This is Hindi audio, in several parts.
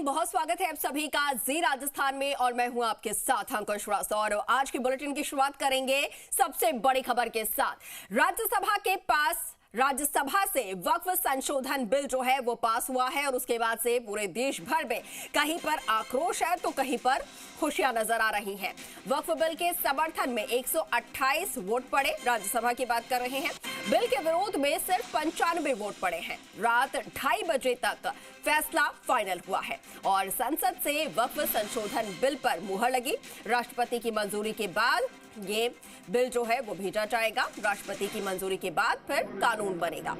मॉर्निंग, बहुत स्वागत है आप सभी का जी राजस्थान में और मैं हूं आपके साथ अंकुश श्रीवास्तव। और आज की बुलेटिन की शुरुआत करेंगे सबसे बड़ी खबर के साथ। राज्यसभा से वक्फ संशोधन बिल जो है वो पास हुआ है और उसके बाद से पूरे देश भर में कहीं पर आक्रोश है तो कहीं पर खुशियां नजर आ रही हैं। वक्फ बिल के समर्थन में 128 वोट पड़े, राज्यसभा की बात कर रहे हैं। बिल के विरोध में सिर्फ 95 वोट पड़े हैं। रात 2:30 बजे तक फैसला फाइनल हुआ है और संसद से वक्फ संशोधन बिल पर मुहर लगी। राष्ट्रपति की मंजूरी के बाद ये बिल जो है वो भेजा जाएगा। राष्ट्रपति की मंजूरी के बाद फिर कानून बनेगा।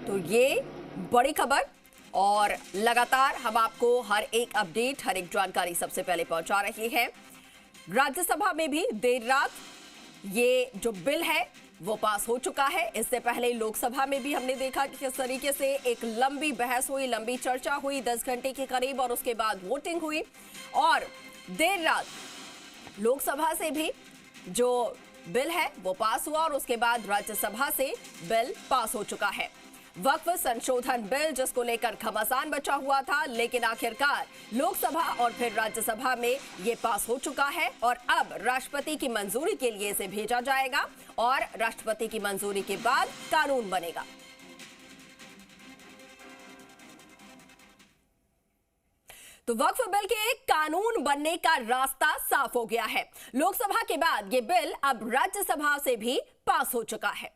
तो ये बड़ी खबर और लगातार हम आपको हर एक अपडेट, हर एक जानकारी सबसे पहले पहुंचा रही है। राज्यसभा में भी देर रात ये जो बिल है वो पास हो चुका है। इससे पहले लोकसभा में भी हमने देखा कि किस तरीके से एक लंबी बहस हुई, लंबी चर्चा हुई 10 घंटे के करीब और उसके बाद वोटिंग हुई और देर रात लोकसभा से भी जो बिल है वो पास हुआ और उसके बाद राज्यसभा से बिल पास हो चुका है। वक्फ संशोधन बिल जिसको लेकर घमासान बचा हुआ था, लेकिन आखिरकार लोकसभा और फिर राज्यसभा में ये पास हो चुका है और अब राष्ट्रपति की मंजूरी के लिए इसे भेजा जाएगा और राष्ट्रपति की मंजूरी के बाद कानून बनेगा। तो वक्फ बिल के कानून बनने का रास्ता साफ हो गया है। लोकसभा के बाद ये बिल अब राज्यसभा से भी पास हो चुका है।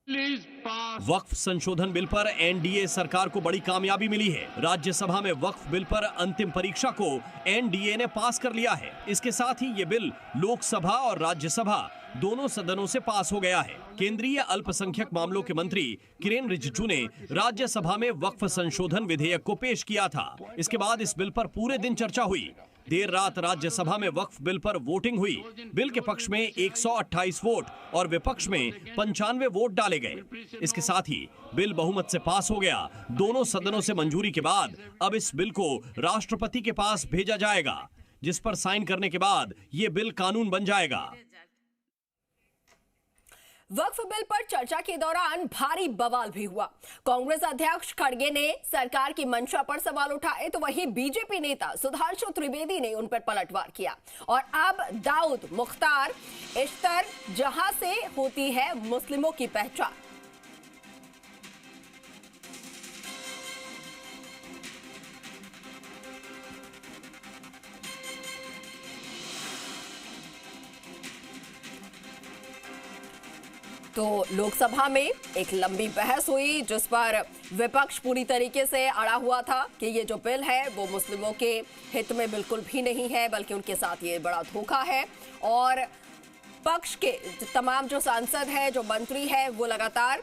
वक्फ संशोधन बिल पर एनडीए सरकार को बड़ी कामयाबी मिली है। राज्यसभा में वक्फ बिल पर अंतिम परीक्षा को एनडीए ने पास कर लिया है। इसके साथ ही ये बिल लोकसभा और राज्यसभा दोनों सदनों से पास हो गया है। केंद्रीय अल्पसंख्यक मामलों के मंत्री किरेन रिजिजू ने राज्यसभा में वक्फ संशोधन विधेयक को पेश किया था। इसके बाद इस बिल पर पूरे दिन चर्चा हुई। देर रात राज्यसभा में वक्फ बिल पर वोटिंग हुई। बिल के पक्ष में 128 वोट और विपक्ष में 95 वोट डाले गए। इसके साथ ही बिल बहुमत से पास हो गया। दोनों सदनों से मंजूरी के बाद अब इस बिल को राष्ट्रपति के पास भेजा जाएगा, जिस पर साइन करने के बाद ये बिल कानून बन जाएगा। वक्फ बिल पर चर्चा के दौरान भारी बवाल भी हुआ। कांग्रेस अध्यक्ष खड़गे ने सरकार की मंशा पर सवाल उठाए तो वहीं बीजेपी नेता सुधांशु त्रिवेदी ने उन पर पलटवार किया और अब दाऊद मुख्तार इश्तर जहां से होती है मुस्लिमों की पहचान। तो लोकसभा में एक लंबी बहस हुई जिस पर विपक्ष पूरी तरीके से अड़ा हुआ था कि ये जो बिल है वो मुस्लिमों के हित में बिल्कुल भी नहीं है, बल्कि उनके साथ ये बड़ा धोखा है। और पक्ष के तमाम जो सांसद हैं, जो मंत्री हैं, वो लगातार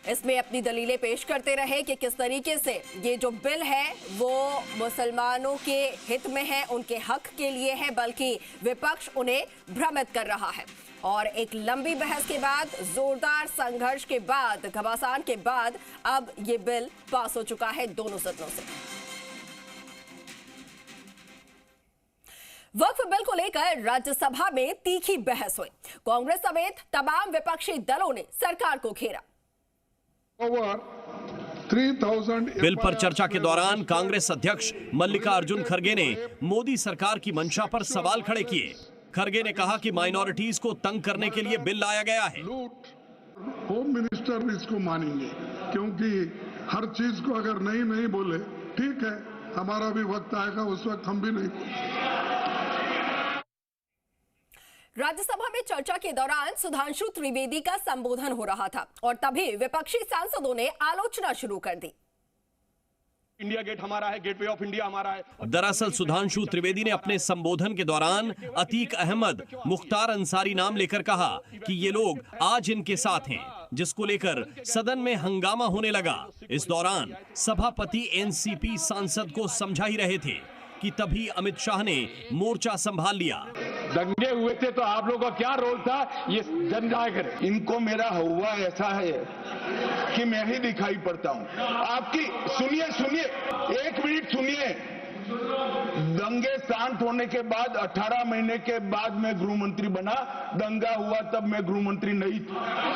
इसमें अपनी दलीलें पेश करते रहे कि किस तरीके से ये जो बिल है वो मुसलमानों के हित में है, उनके हक के लिए है, बल्कि विपक्ष उन्हें भ्रमित कर रहा है। और एक लंबी बहस के बाद, जोरदार संघर्ष के बाद, घमासान के बाद अब ये बिल पास हो चुका है दोनों सदनों से। वक्फ बिल को लेकर राज्यसभा में तीखी बहस हुई। कांग्रेस समेत तमाम विपक्षी दलों ने सरकार को घेरा। बिल पर चर्चा के दौरान कांग्रेस अध्यक्ष मल्लिकार्जुन खड़गे ने मोदी सरकार की मंशा पर सवाल खड़े किए। खड़गे ने कहा कि माइनॉरिटीज को तंग करने के लिए बिल लाया गया है। होम मिनिस्टर इसको मानेंगे क्योंकि हर चीज को अगर नहीं बोले, ठीक है, हमारा भी वक्त आएगा, उस वक्त हम भी नहीं। राज्यसभा में चर्चा के दौरान सुधांशु त्रिवेदी का संबोधन हो रहा था और तभी विपक्षी सांसदों ने आलोचना शुरू कर दी। इंडिया गेट हमारा है, गेटवे ऑफ इंडिया हमारा है। दरअसल सुधांशु त्रिवेदी ने अपने संबोधन के दौरान अतीक अहमद, मुख्तार अंसारी नाम लेकर कहा कि ये लोग आज इनके साथ हैं, जिसको लेकर सदन में हंगामा होने लगा। इस दौरान सभापति एनसीपी सांसद को समझा ही रहे थे कि तभी अमित शाह ने मोर्चा संभाल लिया। दंगे हुए थे तो आप लोगों का क्या रोल था, ये जन जाएगा। इनको मेरा हुआ ऐसा है कि मैं ही दिखाई पड़ता हूं। आपकी सुनिए, 1 मिनट सुनिए। दंगे शांत होने के बाद 18 महीने के बाद मैं गृह मंत्री बना। दंगा हुआ तब मैं गृह मंत्री नहीं था।